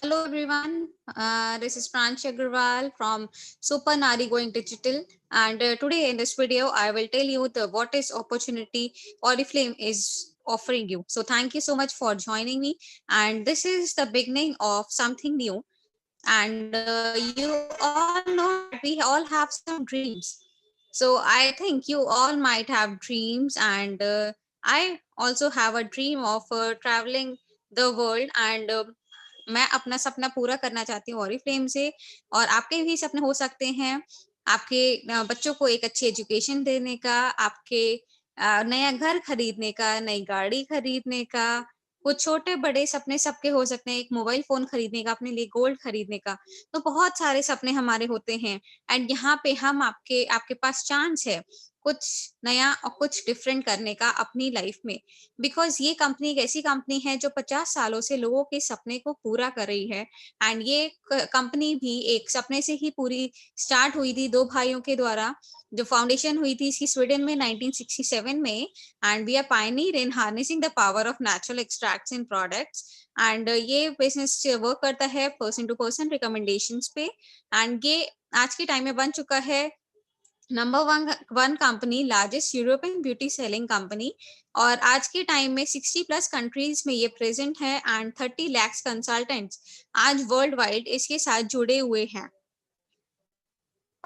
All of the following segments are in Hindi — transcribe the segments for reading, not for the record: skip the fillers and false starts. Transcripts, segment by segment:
Hello everyone, this is Pranchi Agarwal from Super Nari Going Digital, and today in this video I will tell you the what is opportunity Oriflame is offering you. So thank you so much for joining me, and this is the beginning of something new. And you all know that we all have some dreams. So I think you all might have dreams, and I also have a dream of traveling the world and मैं अपना सपना पूरा करना चाहती हूँ ऑरिफ्लेम से और आपके भी सपने हो सकते हैं। आपके बच्चों को एक अच्छी एजुकेशन देने का, आपके नया घर खरीदने का, नई गाड़ी खरीदने का, कुछ छोटे-बड़े सपने सबके हो सकते हैं, एक मोबाइल फ़ोन खरीदने का, अपने लिए गोल्ड खरीदने का। तो बहुत सारे सपने हमारे होते हैं एंड यहाँ पे हम आपके आपके पास चांस है, कुछ नया और कुछ डिफरेंट करने का अपनी लाइफ में। बिकॉज़ ये कंपनी एक ऐसी कंपनी है जो 50 सालों से लोगों के सपने को पूरा कर रही है एंड ये कंपनी भी एक सपने से ही पूरी स्टार्ट हुई थी 2 भाइयों के द्वारा। जो फाउंडेशन हुई थी इसकी स्वीडन में 1967 में and we are pioneer in harnessing the power of natural extracts in products and ये बिज़नेस वर्क करता है पर्सन टू पर्सन रिकमेंडेशंस पे एंड ये आज के टाइम में बन चुका है number one company largest European beauty selling company और आज के टाइम में 60 प्लस कंट्रीज में ये प्रेजेंट है एंड 30 लैक्स कंसल्टेंट्स आज वर्ल्ड वाइड इसके साथ जुड़े हुए हैं।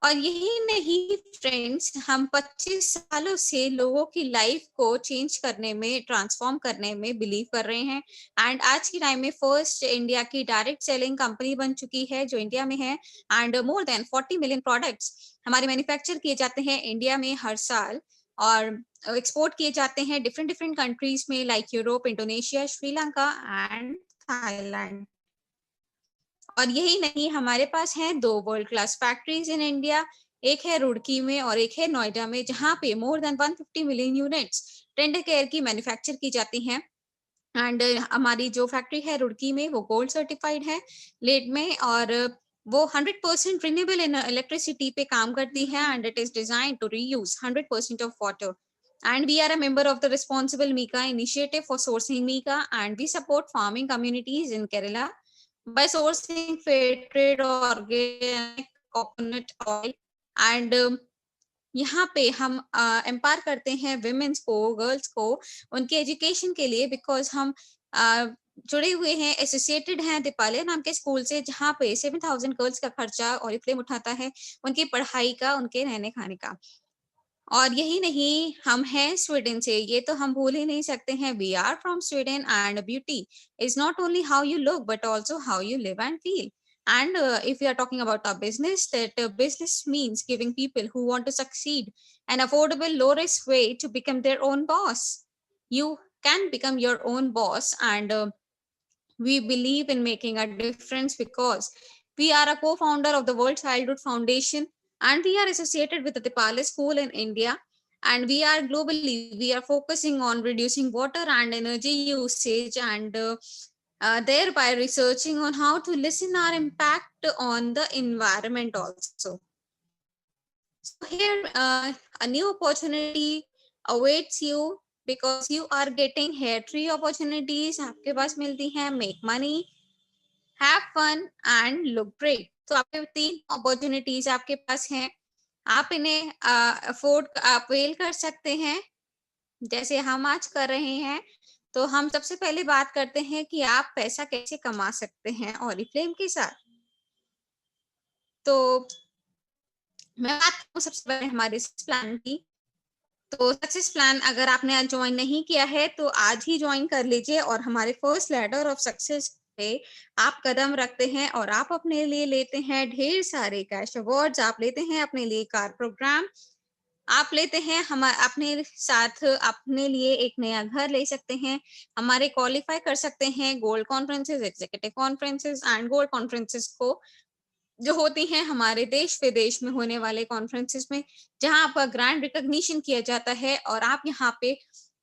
और यही नहीं फ्रेंड्स, हम 25 सालों से लोगों की लाइफ को चेंज करने में, ट्रांसफॉर्म करने में बिलीव कर रहे हैं एंड आज के टाइम में फर्स्ट इंडिया की डायरेक्ट सेलिंग कंपनी बन चुकी है जो इंडिया में है and more than 40 million products हमारे मैन्युफैक्चर किए जाते हैं इंडिया में हर साल और एक्सपोर्ट किए जाते हैं डिफरेंट डिफरेंट कंट्रीज में like Europe, Indonesia, Sri Lanka and Thailand. और यही नहीं, हमारे पास हैं 2 world class factories in India, एक है रुड़की में और एक है नोएडा में, जहाँ पे more than 150 million units tender care की मैन्युफैक्चर की जाती हैं एंड हमारी जो फैक्ट्री है रुड़की में वो गोल्ड सर्टिफाइड है लेड में और वो 100% रिन्यूएबल इलेक्ट्रिसिटी पे काम करती है and it is design to reuse 100% of water and we are a member of the responsible Mika initiative for sourcing Mika and we support farming communities in Kerala by sourcing fair trade organic coconut oil and यहाँ पे हम एम्पावर करते हैं विमेन्स को, गर्ल्स को उनके एजुकेशन के लिए बिकॉज हम जुड़े हुए हैं, एसोसिएटेड हैं दीपाले नाम के स्कूल से जहाँ पे 7,000 गर्ल्स का खर्चा ऑरिफ्लेम उठाता है उनकी पढ़ाई का, उनके रहने खाने का। और यही नहीं, हम हैं स्वीडन से, ये तो हम भूल ही नहीं सकते हैं। We are from Sweden and beauty is not only how you look but also how you live and feel. And if we are talking about our business, that business means giving people who want to succeed an affordable, low risk way to become their own boss. You can become your own boss, and we believe in making a difference because we are a co-founder of the World Childhood Foundation and we are associated with the Dipali School in India. And we are globally, we are focusing on reducing water and energy usage and thereby researching on how to lessen our impact on the environment also. So here, a new opportunity awaits you because you are getting here 3 opportunities आपके पास मिलती हैं, make money, have fun and look great. तो आपके 3 opportunities आपके पास हैं, आप इन्हें अफोर्ड अवेल कर सकते हैं जैसे हम आज कर रहे हैं। तो हम सबसे पहले बात करते हैं कि आप पैसा कैसे कमा सकते हैं ऑरिफ्लेम के साथ। तो मैं बात करूँ सबसे पहले हमारे प्लान की। तो सक्सेस प्लान अगर आपने आज ज्वाइन नहीं किया है तो आज ही ज्वाइन कर लीजिए और हमारे फर्स्ट लैडर ऑफ सक्सेस पे आप कदम रखते हैं और आप अपने लिए लेते हैं ढेर सारे कैश अवार्ड्स, आप लेते हैं अपने लिए कार प्रोग्राम, आप लेते हैं हम अपने साथ अपने लिए एक नया घर ले सकते हैं, हमारे क्वालिफाई कर सकते हैं gold conferences, executive conferences and gold conferences को जो होती हैं हमारे देश विदेश में होने वाले कॉन्फ्रेंसेस में, जहां आपका ग्रैंड रिकॉग्निशन किया जाता है और आप यहाँ पे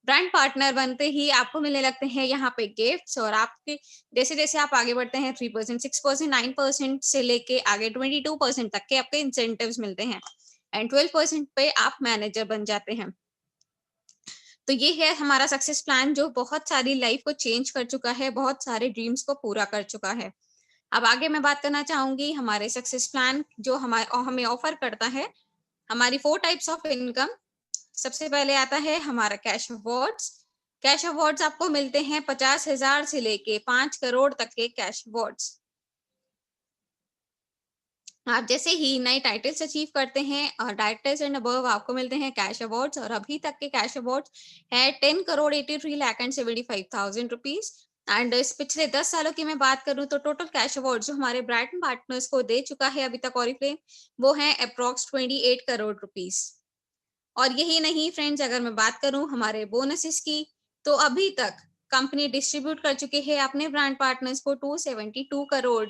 ब्रांड पार्टनर बनते ही आपको मिलने लगते हैं यहाँ पे गिफ्ट्स और आपके जैसे जैसे आप आगे बढ़ते हैं 3%, 6%, 9% से लेके आगे 22% तक के आपके इंसेंटिव्स मिलते हैं एंड 12% पे आप मैनेजर बन जाते हैं। तो ये है हमारा सक्सेस प्लान जो बहुत सारी लाइफ को चेंज कर चुका है, बहुत सारे ड्रीम्स को पूरा कर चुका है। अब आगे मैं बात करना चाहूंगी हमारे सक्सेस प्लान जो हमें ऑफर करता है। हमारी 4 टाइप्स ऑफ इनकम। सबसे पहले आता है हमारा कैश अवार्ड्स। कैश अवार्ड्स आपको मिलते हैं 50,000 से लेके 5 करोड़ तक के कैश अवार्ड्स। आप जैसे ही नए टाइटल्स अचीव करते हैं और डायरेक्टर्स एंड अबव आपको मिलते हैं कैश अवार्ड्स, और अभी तक के कैश अवार्ड्स है 10 crore 83 lakh and 75,000 rupees. And इस पिछले 10 सालों की मैं बात करूं तो टोटल कैश अवार्ड जो हमारे ब्राइटन पार्टनर्स को दे चुका है अभी तक ऑरिफ्लेम, वो है अप्रोक्स 28 करोड़ रुपीज। और यही नहीं फ्रेंड्स, अगर मैं बात करूं हमारे बोनसेस की, तो अभी तक कंपनी डिस्ट्रीब्यूट कर चुकी है अपने ब्रांड पार्टनर्स को 272 करोड़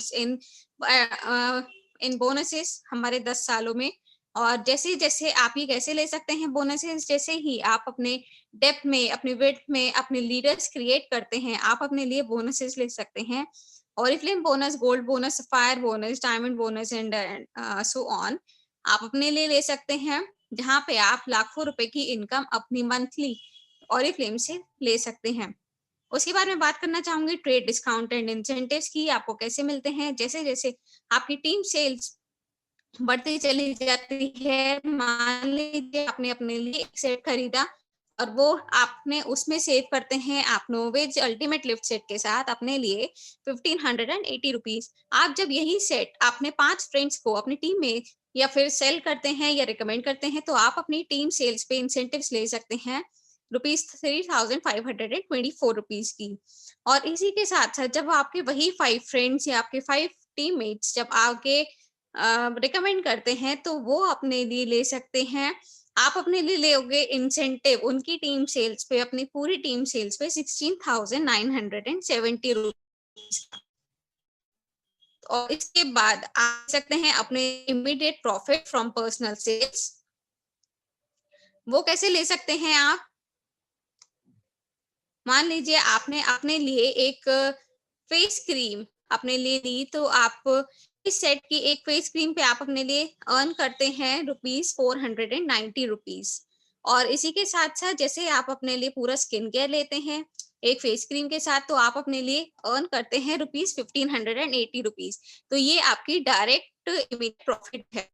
इन बोनसेस हमारे 10 सालों में। और जैसे जैसे आप ये कैसे ले सकते हैं बोनसेस, जैसे ही आप अपने डेप्थ में, अपने विड्थ में अपने लीडर्स क्रिएट करते हैं, आप अपने लिए बोनसेस ले सकते हैं। Oriflame bonus, gold bonus, sapphire bonus, diamond bonus and so on आप अपने लिए ले सकते हैं, जहाँ पे आप लाखों रुपए की इनकम अपनी मंथली ऑरिफ्लेम से ले सकते हैं। उसके बाद मैं बात करना चाहूंगी ट्रेड डिस्काउंट एंड इंसेंटिव्स की, आपको कैसे मिलते हैं। जैसे जैसे आपकी टीम सेल्स बढ़ती चली जाती है, मान लीजिए आपने अपने लिए एक सेट खरीदा और वो आपने उसमें सेव करते हैं आप नोवेज अल्टीमेट लिफ्ट सेट के साथ अपने लिए 1580 रुपीज। आप जब यही सेट अपने 5 फ्रेंड्स को अपनी टीम में या फिर सेल करते हैं या रिकमेंड करते हैं, तो आप अपनी टीम सेल्स पे इंसेंटिव्स ले सकते हैं ₹3,524 की। और इसी के साथ साथ जब आपके वही 5 फ्रेंड्स या आपके 5 टीममेट्स जब आगे रिकमेंड करते हैं, तो वो अपने लिए ले सकते हैं। आप अपने लिए लोगे इंसेंटिव उनकी टीम सेल्स पे, अपनी पूरी टीम सेल्स पे 16,970 रुपीज। और इसके बाद आप सकते हैं अपने immediate profit from personal sales. वो कैसे ले सकते हैं आप? मान लीजिए आपने अपने लिए एक फेस क्रीम अपने लिए ली, तो आप इस सेट की एक फेस क्रीम पे आप अपने लिए अर्न करते हैं ₹490। और इसी के साथ साथ जैसे आप अपने लिए पूरा स्किन केयर लेते हैं एक फेस क्रीम के साथ, तो आप अपने लिए अर्न करते हैं ₹1580। तो ये आपकी डायरेक्ट इमीडिएट प्रॉफिट है।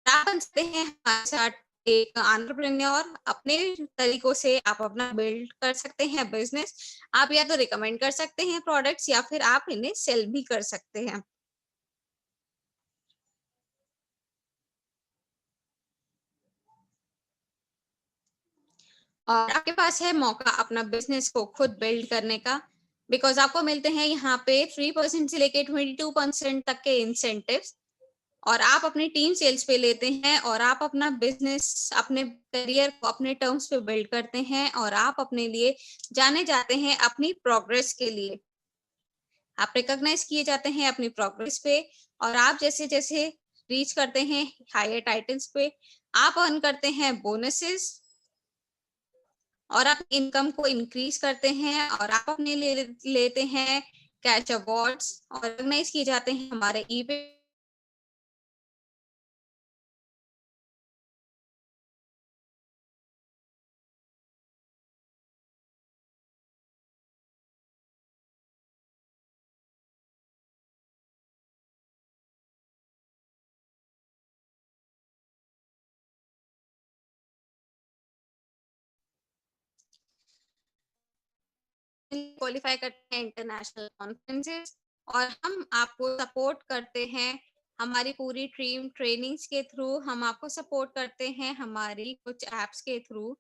आप बन सकते हैं हमारे साथ एक एंटरप्रेन्योर, अपने तरीकों से आप अपना बिल्ड कर सकते हैं बिजनेस। आप या तो रिकमेंड कर सकते हैं प्रोडक्ट्स या फिर आप इन्हें सेल भी कर सकते हैं। और आपके पास है मौका अपना बिजनेस को खुद बिल्ड करने का, बिकॉज आपको मिलते हैं यहाँ पे 3% से लेके 22% तक के इंसेंटिव्स। और आप अपनी टीम सेल्स पे लेते हैं और आप अपना बिजनेस, अपने करियर को अपने टर्म्स पे बिल्ड करते हैं और आप अपने लिए जाने जाते हैं अपनी प्रोग्रेस के लिए। आप रिकॉग्नाइज किए जाते हैं अपनी प्रोग्रेस पे। और आप जैसे जैसे रीच करते हैं हायर टाइटल्स पे, आप अर्न करते हैं बोनसेस और आप इनकम को इंक्रीज करते हैं और आप अपने लिए लेते हैं कैश अवार्ड्स और रिकॉग्नाइज किए जाते हैं हमारे ईबे। क्वालिफाई करते हैं इंटरनेशनल कॉन्फ्रेंसेस। और हम आपको सपोर्ट करते हैं हमारी पूरी टीम ट्रेनिंग्स के थ्रू। हम आपको सपोर्ट करते हैं हमारी कुछ एप्स के थ्रू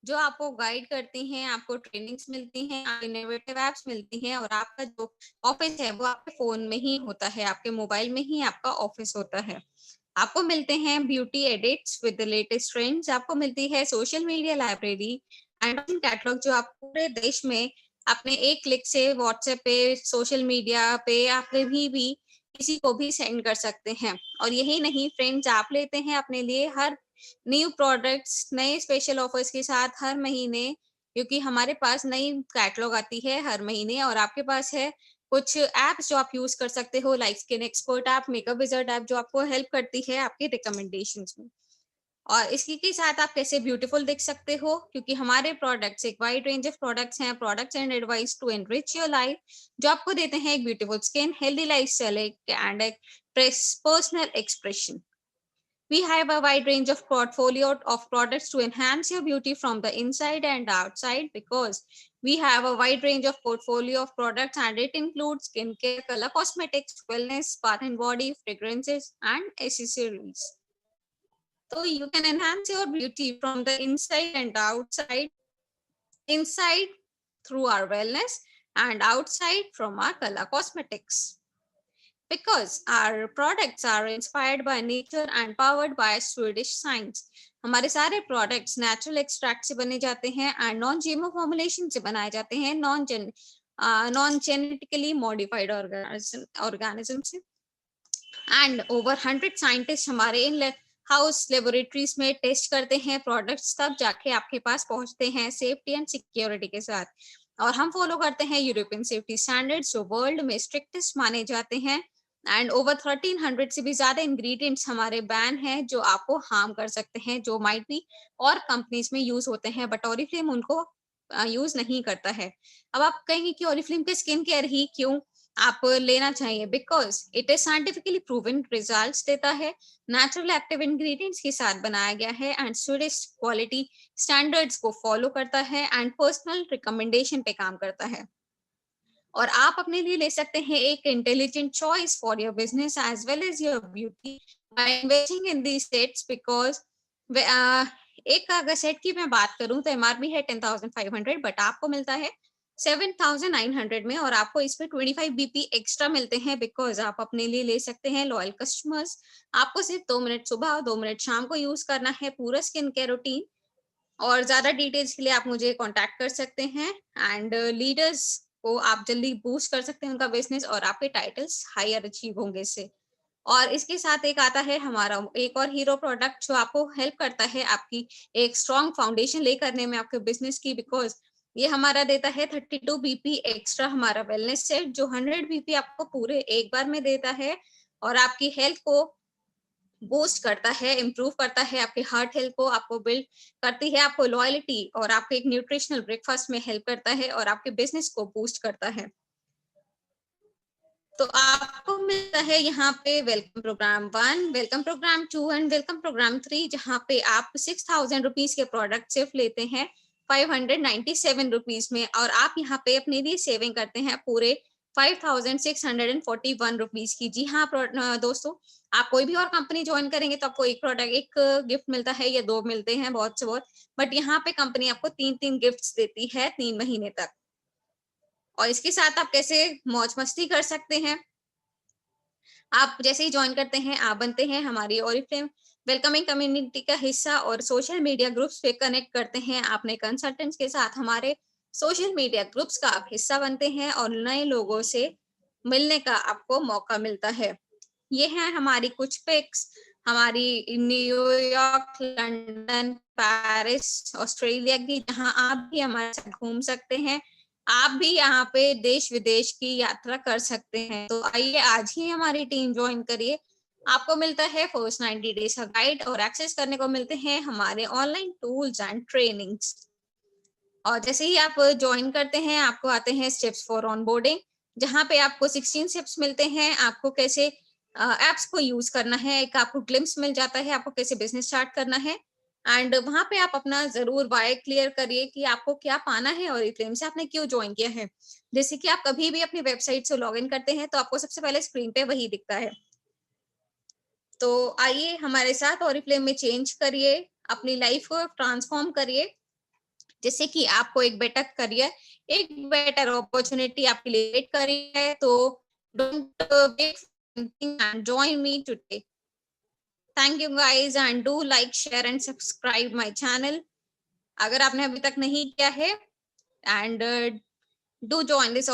जो आपको गाइड करती हैं, आपको ट्रेनिंग्स मिलती हैं, इनोवेटिव एप्स मिलती हैं। और आपका जो ऑफिस है वो आपके फोन में ही होता है, आपके मोबाइल में ही आपका ऑफिस होता है। आपको मिलते हैं beauty edits with the latest trends, आपको मिलती है social media library and catalogue जो आप पूरे देश में अपने एक क्लिक से व्हाट्सएप पे, सोशल मीडिया पे आप कभी भी किसी को भी सेंड कर सकते हैं। और यही नहीं फ्रेंड्स, आप लेते हैं अपने लिए हर न्यू प्रोडक्ट्स नए स्पेशल ऑफर्स के साथ हर महीने, क्योंकि हमारे पास नई कैटलॉग आती है हर महीने। और आपके पास है कुछ ऐप्स जो आप यूज कर सकते हो, like skin expert app, makeup wizard app, जो आपको हेल्प करती है आपके रिकमेंडेशंस में। और इसी के साथ आप कैसे ब्यूटीफुल दिख सकते हो, क्योंकि हमारे प्रोडक्ट्स एक वाइड रेंज ऑफ प्रोडक्ट्स हैं, products and advice to enrich your life, जो आपको देते हैं एक beautiful skin, healthy lifestyle and एक personal expression. We have a wide range of portfolio of products to enhance your beauty from the inside and outside, because we have a wide range of portfolio of products and it includes skincare, color cosmetics, wellness, bath and body, fragrances and accessories. So you can enhance your beauty from the inside and outside. Inside through our wellness and outside from our color cosmetics. Because our products are inspired by nature and powered by Swedish science. हमारे सारे प्रोडक्ट्स नेचुरल एक्सट्रैक्ट से बने जाते हैं एंड नॉन जीएमओ फॉर्मुलेशन से बनाए जाते हैं, नॉन जेनेटिकली मॉडिफाइड ऑर्गेनिज्म से. एंड ओवर 100 साइंटिस्ट हमारे इन हाउस लेबोरेटरीज में टेस्ट करते हैं प्रोडक्ट्स, तब जाके आपके पास पहुंचते हैं सेफ्टी एंड सिक्योरिटी के साथ. और हम फॉलो करते हैं यूरोपियन सेफ्टी स्टैंडर्ड्स, जो वर्ल्ड में स्ट्रिक्टेस्ट माने जाते हैं. एंड ओवर 1300 से भी ज्यादा इंग्रेडिएंट्स हमारे बैन हैं जो आपको हार्म कर सकते हैं, जो माइट भी और कंपनीज में यूज होते हैं, बट ओरिफ्लेम उनको यूज नहीं करता है. अब आप कहेंगे कि ओरिफ्लेम के स्किन केयर ही क्यों आप लेना चाहिए, because it is scientifically proven results देता है, नेचुरल एक्टिव इंग्रेडिएंट्स के साथ बनाया गया है एंड स्वीडिश क्वालिटी स्टैंडर्ड्स को फॉलो करता है एंड पर्सनल रिकमेंडेशन पे काम करता है. और आप अपने लिए ले सकते हैं एक intelligent choice for your business as well as your beauty by investing in these sets, because एक अगर सेट की मैं बात करूं तो एमआरपी है 10,500, बट आपको मिलता है 7,900 में, और आपको इस पे 25 बीपी एक्स्ट्रा मिलते हैं, बिकॉज आप अपने लिए ले सकते हैं लॉयल कस्टमर्स. आपको सिर्फ 2 मिनट सुबह और 2 मिनट शाम को यूज करना है पूरा स्किन केयर रूटीन. और ज्यादा डिटेल्स के लिए आप मुझे कांटेक्ट कर सकते हैं एंड लीडर्स को आप जल्दी बूस्ट कर सकते हैं उनका बिजनेस, और आपके टाइटल्स हायर अचीव होंगे इससे. और इसके साथ एक आता है हमारा एक और हीरो प्रोडक्ट जो आपको हेल्प करता है आपकी एक स्ट्रॉन्ग फाउंडेशन ले करने में आपके बिजनेस की, बिकॉज ये हमारा देता है 32 बीपी एक्स्ट्रा हमारा वेलनेस सेट, जो 100 बीपी आपको पूरे एक बार में देता है और आपकी हेल्थ को बूस्ट करता है, इंप्रूव करता है आपके हार्ट हेल्थ को, आपको बिल्ड करती है, आपको लॉयल्टी और आपको एक न्यूट्रिशनल ब्रेकफास्ट में हेल्प करता है और आपके बिजनेस को बूस्ट करता है. तो आपको मिलता है यहाँ पे welcome program 1, welcome program 2 and welcome program 3, जहाँ पे आप 6,000 रुपीज के प्रोडक्ट सिर्फ लेते हैं 597 रुपीज में, और आप यहाँ पे अपने लिए सेविंग करते हैं पूरे 5,641 रुपीज की. जी हाँ दोस्तों, आप कोई भी और कंपनी ज्वाइन करेंगे तो आपको एक प्रोडक्ट एक गिफ्ट मिलता है या 2 मिलते हैं बहुत से बहुत, बट यहाँ पे कंपनी आपको 3 गिफ्ट्स देती है 3 महीने तक. और इसके साथ आप कैसे मौज मस्ती कर सकते हैं, आप जैसे ही ज्वाइन करते हैं आप बनते हैं हमारी ओरिफ्लेम वेलकमिंग कम्युनिटी का हिस्सा और सोशल मीडिया ग्रुप्स पे कनेक्ट करते हैं अपने कंसल्टेंट्स के साथ. हमारे सोशल मीडिया ग्रुप्स का आप हिस्सा बनते हैं और नए लोगों से मिलने का आपको मौका मिलता है. ये है हमारी कुछ पिक्स, हमारी न्यूयॉर्क, लंदन, पेरिस, ऑस्ट्रेलिया की, जहां आप भी हमारे साथ घूम सकते हैं. आप भी यहाँ पे देश विदेश की यात्रा कर सकते हैं. तो आइए आज ही हमारी टीम ज्वाइन करिए. आपको मिलता है फर्स्ट 90 डेज का गाइड और एक्सेस करने को मिलते हैं हमारे ऑनलाइन टूल्स एंड ट्रेनिंग्स. और जैसे ही आप ज्वाइन करते हैं आपको आते हैं स्टेप्स फॉर ऑनबोर्डिंग, जहाँ पे आपको 16 स्टेप्स मिलते हैं, आपको कैसे एप्स को यूज करना है, एक आपको ग्लिम्स मिल जाता है आपको कैसे बिजनेस स्टार्ट करना है. एंड वहां पे आप अपना जरूर वाई क्लियर करिए कि आपको क्या पाना है और फ्लेम से आपने क्यों ज्वाइन किया है. जैसे कि आप कभी भी अपनी वेबसाइट से लॉग इन करते हैं तो आपको सबसे पहले स्क्रीन पे वही दिखता है. तो आइए हमारे साथ और फ्लेम में चेंज करिए, अपनी लाइफ को ट्रांसफॉर्म करिए, जिससे कि आपको एक बेटर करियर, एक बेटर अपॉर्चुनिटी आपके लिए वेट कर रही है. तो don't wait and join me today. Thank you guys and do like, share and subscribe my channel अगर आपने अभी तक नहीं किया है, एंड डू जॉइन दिस